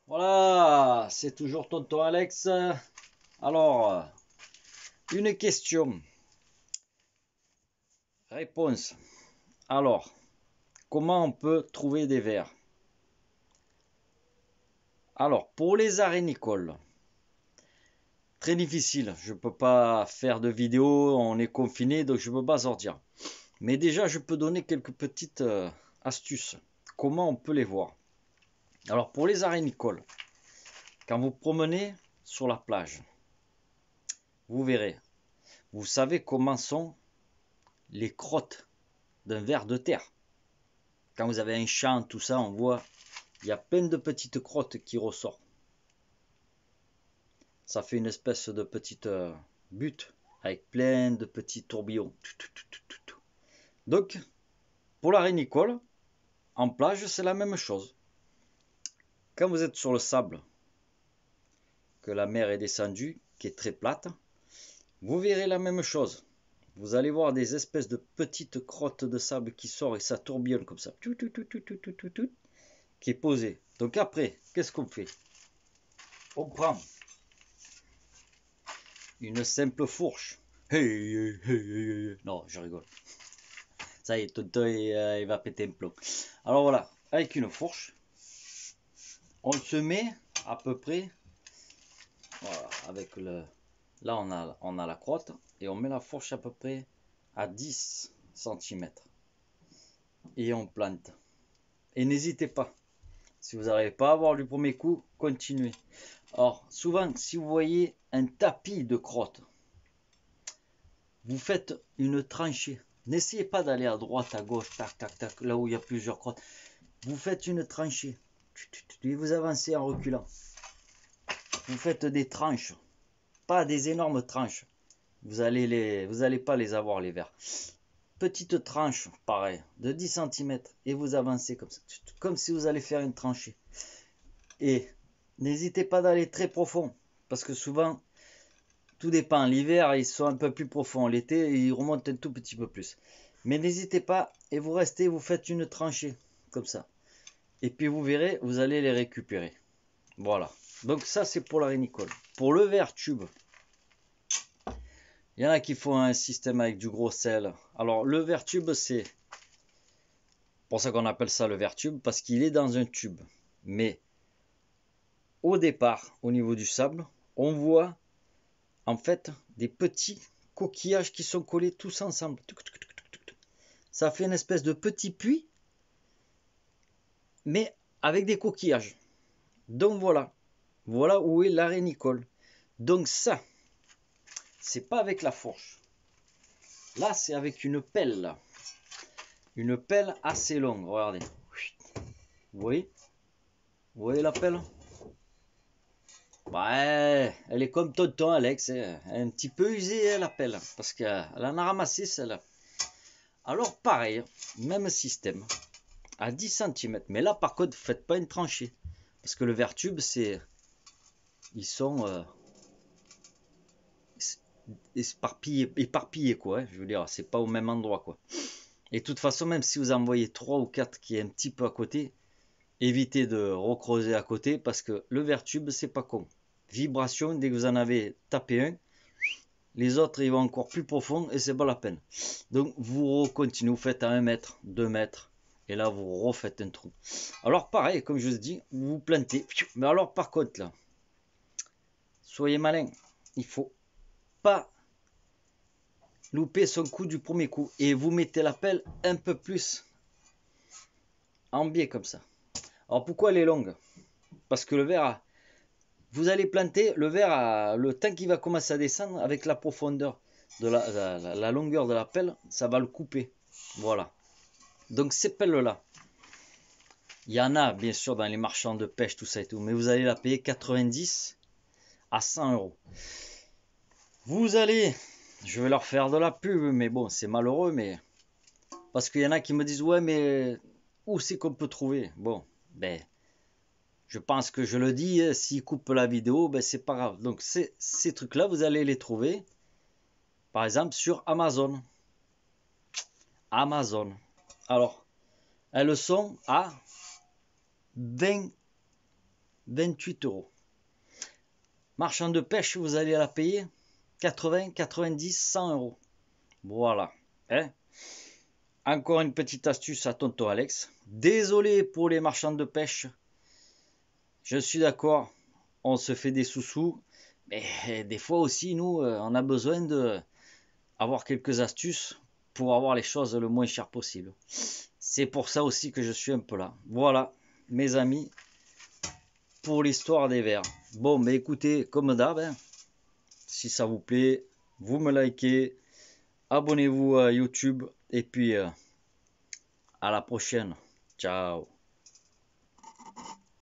Voilà, c'est toujours tonton Alex. Alors, une question. Réponse. Alors, comment on peut trouver des vers? Alors, pour les arénicoles, très difficile. Je ne peux pas faire de vidéo, on est confiné, donc je ne peux pas sortir. Mais déjà, je peux donner quelques petites astuces. Comment on peut les voir? Alors, pour les arénicoles, quand vous promenez sur la plage, vous verrez, vous savez comment sont les crottes d'un ver de terre. Quand vous avez un champ, tout ça, on voit, il y a plein de petites crottes qui ressortent. Ça fait une espèce de petite butte avec plein de petits tourbillons. Donc, pour la rénicole, en plage, c'est la même chose. Quand vous êtes sur le sable, que la mer est descendue, qui est très plate, vous verrez la même chose. Vous allez voir des espèces de petites crottes de sable qui sortent et ça tourbillonne comme ça. Qui est posé. Donc après, qu'est-ce qu'on fait? On prend une simple fourche. Non, je rigole. Ça y est, tonton, il va péter un plomb. Alors voilà, avec une fourche, on se met à peu près, voilà, avec le, là on a la crotte, et on met la fourche à peu près à 10 cm. Et on plante. Et n'hésitez pas, si vous n'arrivez pas à avoir du premier coup, continuez. Alors, souvent, si vous voyez un tapis de crotte, vous faites une tranchée. N'essayez pas d'aller à droite, à gauche, tac, tac, tac, là où il y a plusieurs crottes. Vous faites une tranchée. Et vous avancez en reculant. Vous faites des tranches. Pas des énormes tranches. Vous allez pas les avoir, les vers. Petite tranche, pareil, de 10 cm. Et vous avancez comme ça. Comme si vous allez faire une tranchée. Et n'hésitez pas d'aller très profond. Parce que souvent, tout dépend. L'hiver, ils sont un peu plus profonds. L'été, ils remontent un tout petit peu plus. Mais n'hésitez pas et vous restez, vous faites une tranchée. Comme ça. Et puis vous verrez, vous allez les récupérer. Voilà. Donc ça, c'est pour la rénicole. Pour le verre tube, il y en a qui font un système avec du gros sel. Alors le verre tube, c'est pour ça qu'on appelle ça le verre tube, parce qu'il est dans un tube. Mais au départ, au niveau du sable, on voit en fait des petits coquillages qui sont collés tous ensemble. Ça fait une espèce de petit puits, mais avec des coquillages. Donc voilà. Voilà où est la rénicole. Donc ça, c'est pas avec la fourche. Là, c'est avec une pelle. Une pelle assez longue. Regardez. Vous voyez? Vous voyez la pelle? Ouais, elle est comme tonton Alex. Un petit peu usée, la pelle. Parce qu'elle en a ramassé celle-là. Alors, pareil, même système. À 10 cm. Mais là, par contre, faites pas une tranchée. Parce que le verre tube, c'est. Ils sont éparpillés, quoi. Je veux dire, c'est pas au même endroit, quoi. Et de toute façon, même si vous en voyez 3 ou 4 qui est un petit peu à côté, évitez de recreuser à côté parce que le verre tube, c'est pas con. Vibration, dès que vous en avez tapé un, les autres ils vont encore plus profond et c'est pas la peine. Donc vous continuez, vous faites à 1 mètre, 2 mètres, et là vous refaites un trou. Alors pareil, comme je vous dis, vous plantez. Mais alors par contre là, soyez malin, il faut pas louper son coup du premier coup. Et vous mettez la pelle un peu plus en biais comme ça. Alors pourquoi elle est longue? Parce que le verre, vous allez planter le verre, le temps qui va commencer à descendre avec la profondeur de la longueur de la pelle, ça va le couper. Voilà. Donc ces pelles-là, il y en a bien sûr dans les marchands de pêche, tout ça et tout, mais vous allez la payer 90 à 100 euros. Vous allez, je vais leur faire de la pub, mais bon, c'est malheureux, mais parce qu'il y en a qui me disent ouais, mais où c'est qu'on peut trouver? Bon, ben. Je pense que je le dis, s'ils coupent la vidéo, ben c'est pas grave. Donc ces trucs-là, vous allez les trouver, par exemple, sur Amazon. Amazon. Alors, elles sont à 20 28 euros. Marchand de pêche, vous allez la payer 80, 90, 100 euros. Voilà. Hein? Encore une petite astuce à tonton Alex. Désolé pour les marchands de pêche. Je suis d'accord. On se fait des sous-sous. Mais des fois aussi, nous, on a besoin de avoir quelques astuces pour avoir les choses le moins cher possible. C'est pour ça aussi que je suis un peu là. Voilà, mes amis, pour l'histoire des vers. Bon, mais écoutez, comme d'hab, hein, si ça vous plaît, vous me likez, abonnez-vous à YouTube et puis à la prochaine. Ciao.